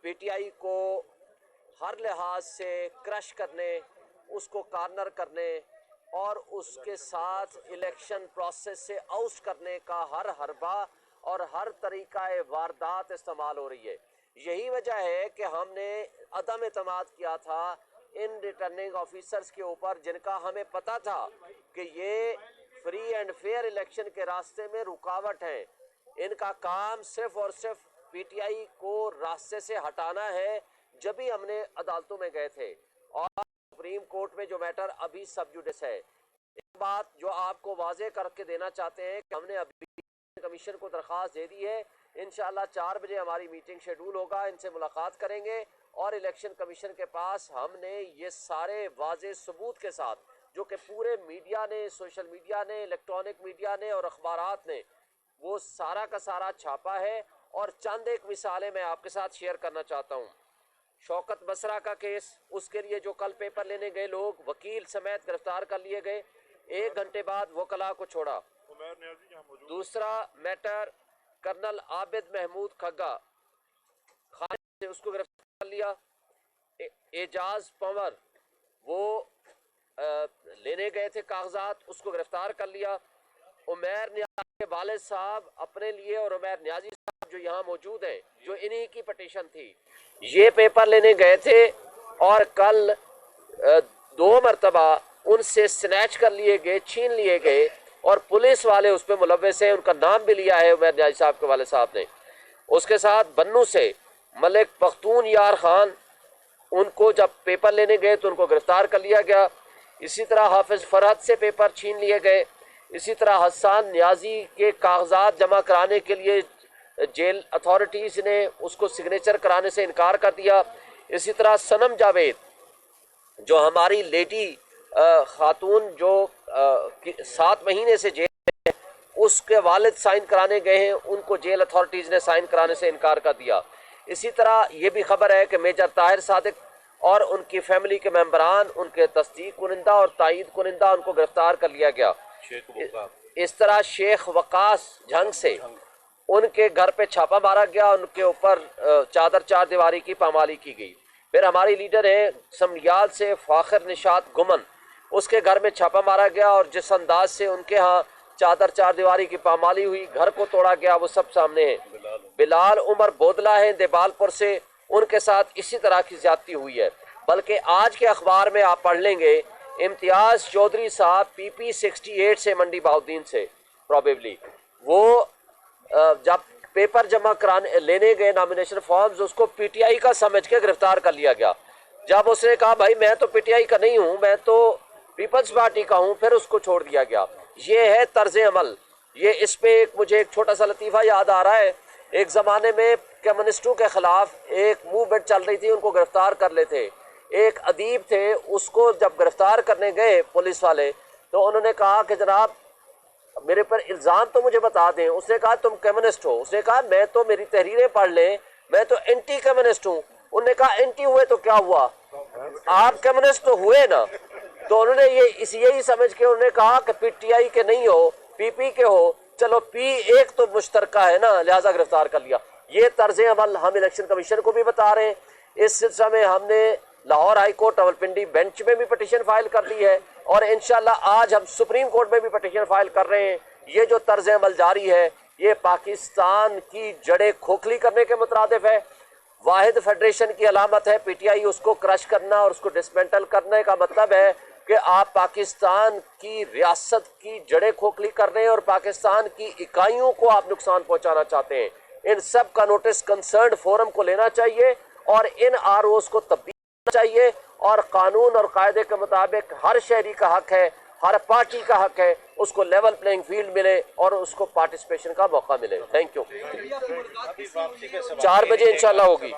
P T I کو ہر لحاظ سے کرش کرنے، اس کو کارنر کرنے اور اس کے ساتھ الیکشن پروسیس سے آؤٹ کرنے کا ہر حربہ اور ہر طریقہ واردات استعمال ہو رہی ہے۔ یہی وجہ ہے کہ ہم نے عدم اعتماد کیا تھا ان ریٹرننگ آفیسرز کے اوپر، جن کا ہمیں پتہ تھا کہ یہ فری اینڈ فیئر الیکشن کے راستے میں رکاوٹ ہے۔ ان کا کام صرف اور صرف پی ٹی آئی کو راستے سے ہٹانا ہے۔ جب ہی ہم نے عدالتوں میں گئے تھے اور سپریم کورٹ میں جو میٹر ابھی سب جوڈس ہے، ایک بات جو آپ کو واضح کر کے دینا چاہتے ہیں کہ ہم نے ابھی کمیشن کو درخواست دے دی ہے۔ انشاءاللہ 4 بجے ہماری میٹنگ شیڈول ہوگا، ان سے ملاقات کریں گے اور الیکشن کمیشن کے پاس ہم نے یہ سارے واضح ثبوت کے ساتھ، جو کہ پورے میڈیا نے، سوشل میڈیا نے، الیکٹرانک میڈیا نے اور اخبارات نے وہ سارا کا سارا چھاپا ہے، اور چند ایک مثالیں میں آپ کے ساتھ شیئر کرنا چاہتا ہوں۔ شوکت بسرا کا کیس، اس کے لیے جو کل پیپر لینے گئے لوگ وکیل سمیت گرفتار کر لیے گئے، 1 گھنٹے بعد وکلاء کو چھوڑا۔ دوسرا میٹر کرنل عابد محمود کھگا، خارج سے اس کو گرفتار کر لیا۔ اعجاز پنور، وہ لینے گئے تھے کاغذات، اس کو گرفتار کر لیا۔ عمیر نیازی کے والد صاحب اپنے لیے، اور عمیر نیازی صاحب جو یہاں موجود ہیں، جو انہی کی پٹیشن تھی، یہ پیپر لینے گئے تھے اور کل 2 مرتبہ ان سے سنیچ کر لیے گئے، چھین لیے گئے، اور پولیس والے اس پہ ملوث ہیں۔ ان کا نام بھی لیا ہے عمیر نیازی صاحب کے والد صاحب نے۔ اس کے ساتھ بنو سے ملک پختون یار خان، ان کو جب پیپر لینے گئے تو ان کو گرفتار کر لیا گیا۔ اسی طرح حافظ فرحت سے پیپر چھین لیے گئے۔ اسی طرح حسان نیازی کے کاغذات جمع کرانے کے لیے جیل اتھارٹیز نے اس کو سگنیچر کرانے سے انکار کر دیا۔ اسی طرح سنم جاوید، جو ہماری لیڈی خاتون جو 7 مہینے سے جیل میں، اس کے والد سائن کرانے گئے ہیں، ان کو جیل اتھارٹیز نے سائن کرانے سے انکار کر دیا۔ اسی طرح یہ بھی خبر ہے کہ میجر طاہر صادق اور ان کی فیملی کے ممبران، ان کے تصدیق کنندہ اور تائید کنندہ، ان کو گرفتار کر لیا گیا۔ اس طرح شیخ وقاص جھنگ سے ان کے گھر پہ چھاپا مارا گیا، ان کے اوپر چادر 4 دیواری کی پامالی کی گئی۔ پھر ہماری لیڈر ہیں سمریال سے فاخر نشاط گمن، اس کے گھر میں چھاپا مارا گیا، اور جس انداز سے ان کے ہاں چادر 4 دیواری کی پامالی ہوئی، گھر کو توڑا گیا، وہ سب سامنے ہے۔ بلال عمر بودلہ ہیں دیبال پور سے، ان کے ساتھ اسی طرح کی زیادتی ہوئی ہے۔ بلکہ آج کے اخبار میں آپ پڑھ لیں گے، امتیاز چودھری صاحب PP 68 سے، منڈی بہاؤدین سے پروبیبلی، وہ جب پیپر جمع کرانے لینے گئے نامینیشن فارمز، اس کو پی ٹی آئی کا سمجھ کے گرفتار کر لیا گیا۔ جب اس نے کہا بھائی میں تو پی ٹی آئی کا نہیں ہوں، میں تو پیپلز پارٹی کا ہوں، پھر اس کو چھوڑ دیا گیا۔ یہ ہے طرز عمل۔ یہ اس پہ مجھے ایک چھوٹا سا لطیفہ یاد آ رہا ہے۔ ایک زمانے میں کمیونسٹوں کے خلاف ایک موومنٹ چل رہی تھی، ان کو گرفتار کر لیتے۔ ایک ادیب تھے، اس کو جب گرفتار کرنے گئے پولیس والے تو انہوں نے کہا کہ جناب میرے پر الزام تو مجھے بتا دیں۔ اس نے کہا تم کمیونسٹ ہو؟ اس نے کہا میں تو، میری تحریریں پڑھ لیں، میں تو اینٹی کمیونسٹ ہوں۔ انہوں نے کہا اینٹی ہوئے تو کیا ہوا، آپ کمیونسٹ تو ہوئے نا۔ تو انہوں نے یہی سمجھ کے انہوں نے کہا کہ پی ٹی آئی کے نہیں ہو، PP کے ہو، چلو P ایک تو مشترکہ ہے نا، لہٰذا گرفتار کر لیا۔ یہ طرز عمل ہم الیکشن کمیشن کو بھی بتا رہے ہیں۔ اس سلسلہ میں ہم نے Lahore high court Rawalpindi bench میں بھی پٹیشن فائل کر دی ہے، اور انشاءاللہ آج ہم سپریم کورٹ میں بھی پٹیشن فائل کر رہے ہیں۔ یہ جو طرز عمل جاری ہے، یہ پاکستان کی جڑیں کھوکھلی کرنے کے مترادف ہے۔ واحد فیڈریشن کی علامت ہے پی ٹی آئی، اس کو کرش کرنا اور اس کو ڈسمنٹل کرنے کا مطلب ہے کہ آپ پاکستان کی ریاست کی جڑیں کھوکھلی کر رہے ہیں اور پاکستان کی اکائیوں کو آپ نقصان پہنچانا چاہتے ہیں۔ ان سب کا نوٹس کنسرنڈ فورم کو لینا چاہیے اور ان ROs کو تبدیل کرنا چاہیے، اور قانون اور قاعدے کے مطابق ہر شہری کا حق ہے، ہر پارٹی کا حق ہے، اس کو لیول پلینگ فیلڈ ملے اور اس کو پارٹیسپیشن کا موقع ملے۔ Thank you. 4 بجے انشاءاللہ ہوگی۔